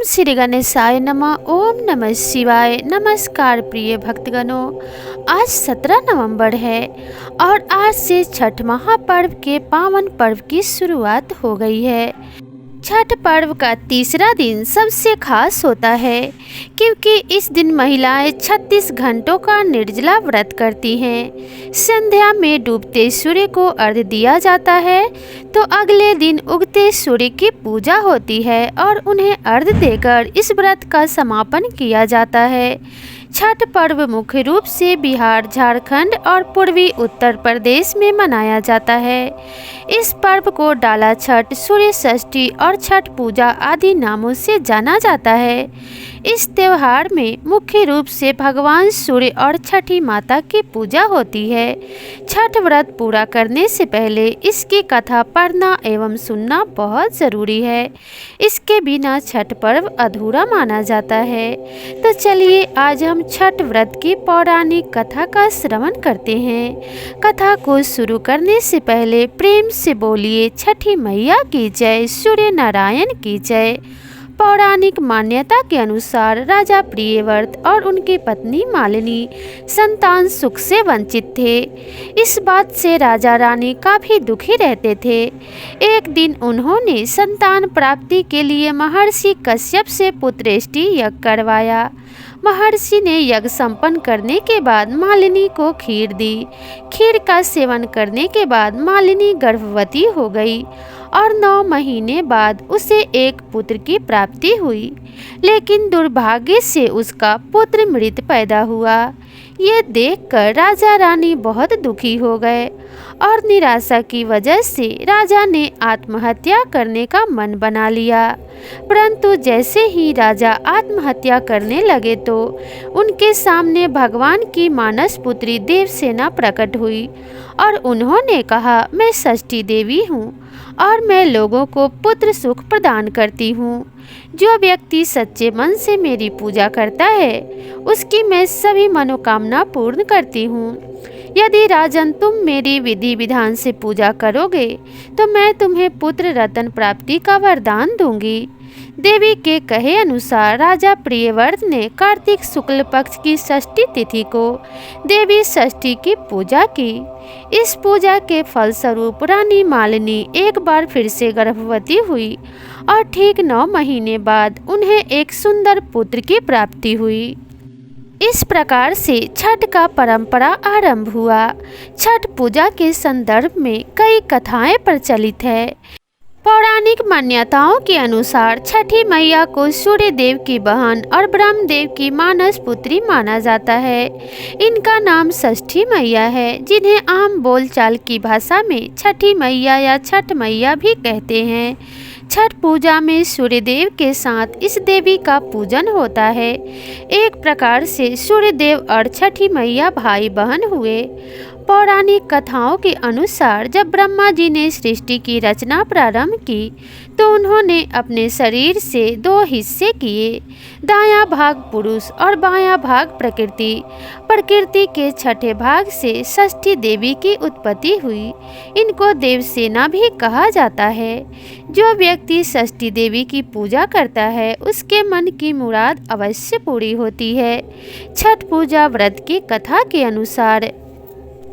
ओम श्री गणेशाय नमः। ओम नमः शिवाय। नमस्कार प्रिय भक्तगणों, आज 17 नवंबर है और आज से छठ महापर्व के पावन पर्व की शुरुआत हो गई है। छठ पर्व का तीसरा दिन सबसे खास होता है क्योंकि इस दिन महिलाएं 36 घंटों का निर्जला व्रत करती हैं। संध्या में डूबते सूर्य को अर्घ्य दिया जाता है तो अगले दिन उगते सूर्य की पूजा होती है और उन्हें अर्घ्य देकर इस व्रत का समापन किया जाता है। छठ पर्व मुख्य रूप से बिहार, झारखंड और पूर्वी उत्तर प्रदेश में मनाया जाता है। इस पर्व को डाला छठ, सूर्य षष्ठी और छठ पूजा आदि नामों से जाना जाता है। इस त्योहार में मुख्य रूप से भगवान सूर्य और छठी माता की पूजा होती है। छठ व्रत पूरा करने से पहले इसकी कथा पढ़ना एवं सुनना बहुत ज़रूरी है। इसके बिना छठ पर्व अधूरा माना जाता है। तो चलिए आज हम छठ व्रत की पौराणिक कथा का श्रवण करते हैं। कथा को शुरू करने से पहले प्रेम से बोलिए छठी मैया की जय, सूर्य नारायण की जय। पौराणिक मान्यता के अनुसार राजा प्रियव्रत और उनकी पत्नी मालिनी संतान सुख से वंचित थे। इस बात से राजा रानी काफ़ी दुखी रहते थे। एक दिन उन्होंने संतान प्राप्ति के लिए महर्षि कश्यप से पुत्रेष्टि यज्ञ करवाया। महर्षि ने यज्ञ संपन्न करने के बाद मालिनी को खीर दी। खीर का सेवन करने के बाद मालिनी गर्भवती हो गई और 9 महीने बाद उसे एक पुत्र की प्राप्ति हुई, लेकिन दुर्भाग्य से उसका पुत्र मृत पैदा हुआ। ये देखकर राजा रानी बहुत दुखी हो गए और निराशा की वजह से राजा ने आत्महत्या करने का मन बना लिया। परंतु जैसे ही राजा आत्महत्या करने लगे तो उनके सामने भगवान की मानस पुत्री देवसेना प्रकट हुई और उन्होंने कहा, मैं षष्ठी देवी हूँ और मैं लोगों को पुत्र सुख प्रदान करती हूँ। जो व्यक्ति सच्चे मन से मेरी पूजा करता है उसकी मैं सभी मनोकामना पूर्ण करती हूँ। यदि राजन तुम मेरी विधि विधान से पूजा करोगे तो मैं तुम्हें पुत्र रत्न प्राप्ति का वरदान दूंगी। देवी के कहे अनुसार राजा प्रियव्रत ने कार्तिक शुक्ल पक्ष की षष्ठी तिथि को देवी षष्ठी की पूजा की। इस पूजा के फलस्वरूप रानी मालिनी एक बार फिर से गर्भवती हुई और ठीक 9 महीने बाद उन्हें एक सुंदर पुत्र की प्राप्ति हुई। इस प्रकार से छठ का परंपरा आरंभ हुआ। छठ पूजा के संदर्भ में कई कथाएं प्रचलित है। पौराणिक मान्यताओं के अनुसार छठी मैया को सूर्य देव की बहन और ब्रह्मदेव की मानस पुत्री माना जाता है। इनका नाम षष्ठी मैया है, जिन्हें आम बोलचाल की भाषा में छठी मैया या छठ मैया भी कहते हैं। छठ पूजा में सूर्यदेव के साथ इस देवी का पूजन होता है। एक प्रकार से सूर्यदेव और छठी मैया भाई बहन हुए। पौराणिक कथाओं के अनुसार जब ब्रह्मा जी ने सृष्टि की रचना प्रारंभ की तो उन्होंने अपने शरीर से 2 हिस्से किए, दायां भाग पुरुष और बायां भाग प्रकृति। प्रकृति के छठे भाग से षष्ठी देवी की उत्पत्ति हुई। इनको देवसेना भी कहा जाता है। जो व्यक्ति षष्ठी देवी की पूजा करता है उसके मन की मुराद अवश्य पूरी होती है। छठ पूजा व्रत की कथा के अनुसार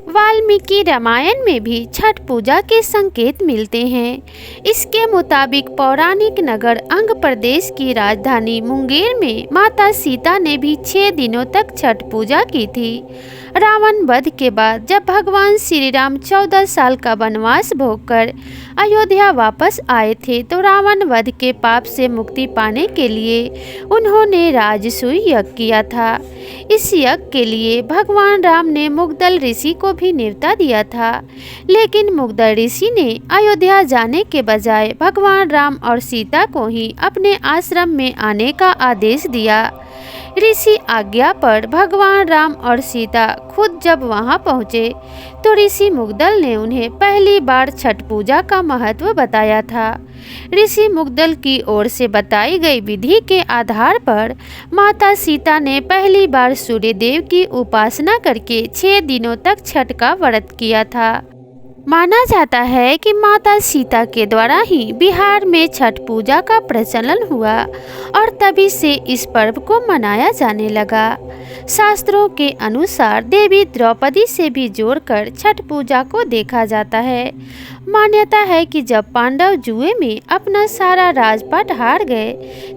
वाल्मीकि रामायण में भी छठ पूजा के संकेत मिलते हैं। इसके मुताबिक पौराणिक नगर अंग प्रदेश की राजधानी मुंगेर में माता सीता ने भी 6 दिनों तक छठ पूजा की थी। रावण वध के बाद जब भगवान श्री राम 14 साल का वनवास भोगकर अयोध्या वापस आए थे तो रावण वध के पाप से मुक्ति पाने के लिए उन्होंने राजसूय यज्ञ किया था। इस यज्ञ के लिए भगवान राम ने मुग्दल ऋषि को भी न्योता दिया था, लेकिन मुग्दल ऋषि ने अयोध्या जाने के बजाय भगवान राम और सीता को ही अपने आश्रम में आने का आदेश दिया। ऋषि आज्ञा पर भगवान राम और सीता खुद जब वहां पहुंचे तो ऋषि मुग्दल ने उन्हें पहली बार छठ पूजा का महत्व बताया था। ऋषि मुग्दल की ओर से बताई गई विधि के आधार पर माता सीता ने पहली बार सूर्य देव की उपासना करके 6 दिनों तक छठ का व्रत किया था। माना जाता है कि माता सीता के द्वारा ही बिहार में छठ पूजा का प्रचलन हुआ और तभी से इस पर्व को मनाया जाने लगा। शास्त्रों के अनुसार देवी द्रौपदी से भी जोड़कर छठ पूजा को देखा जाता है। मान्यता है कि जब पांडव जुए में अपना सारा राजपाट हार गए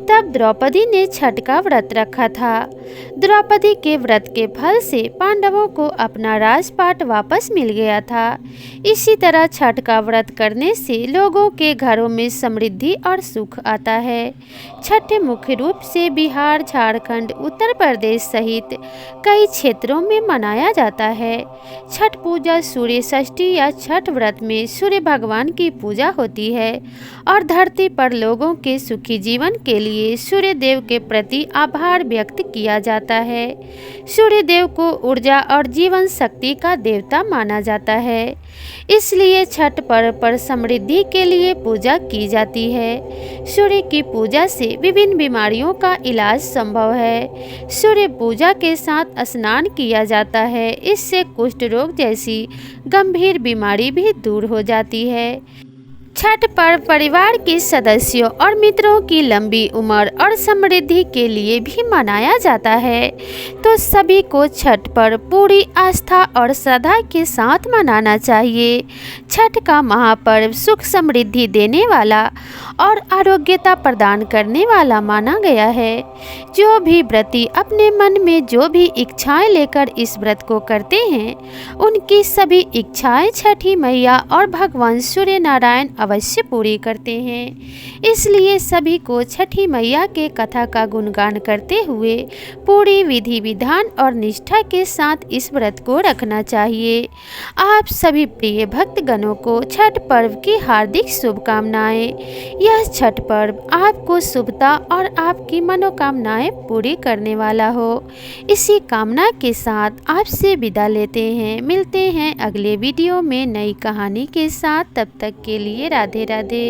तब द्रौपदी ने छठ का व्रत रखा था। द्रौपदी के व्रत के फल से पांडवों को अपना राजपाट वापस मिल गया था। इसी तरह छठ का व्रत करने से लोगों के घरों में समृद्धि और सुख आता है। छठ मुख्य रूप से बिहार, झारखंड, उत्तर प्रदेश सहित कई क्षेत्रों में मनाया जाता है। छठ पूजा सूर्य षष्ठी या छठ व्रत में सूर्य भगवान की पूजा होती है और धरती पर लोगों के सुखी जीवन के लिए सूर्य देव के प्रति आभार व्यक्त किया जाता है। सूर्य देव को ऊर्जा और जीवन शक्ति का देवता माना जाता है, इसलिए छठ पर्व पर समृद्धि के लिए पूजा की जाती है। सूर्य की पूजा से विभिन्न बीमारियों का इलाज संभव है। सूर्य पूजा के साथ स्नान किया जाता है, इससे कुष्ठ रोग जैसी गंभीर बीमारी भी दूर हो जाती है। छठ पर्व परिवार के सदस्यों और मित्रों की लंबी उम्र और समृद्धि के लिए भी मनाया जाता है, तो सभी को छठ पर्व पूरी आस्था और श्रद्धा के साथ मनाना चाहिए। छठ का महापर्व सुख समृद्धि देने वाला और आरोग्यता प्रदान करने वाला माना गया है। जो भी व्रती अपने मन में जो भी इच्छाएं लेकर इस व्रत को करते हैं, उनकी सभी इच्छाएं छठी मैया और भगवान सूर्य नारायण अवश्य पूरी करते हैं। इसलिए सभी को छठी मैया के कथा का गुणगान करते हुए पूरी विधि विधान और निष्ठा के साथ इस व्रत को रखना चाहिए। आप सभी प्रिय भक्तगणों को छठ पर्व की हार्दिक शुभकामनाएं। यह छठ पर्व आपको शुभता और आपकी मनोकामनाएं पूरी करने वाला हो। इसी कामना के साथ आपसे विदा लेते हैं। मिलते हैं अगले वीडियो में नई कहानी के साथ। तब तक के लिए राधे राधे।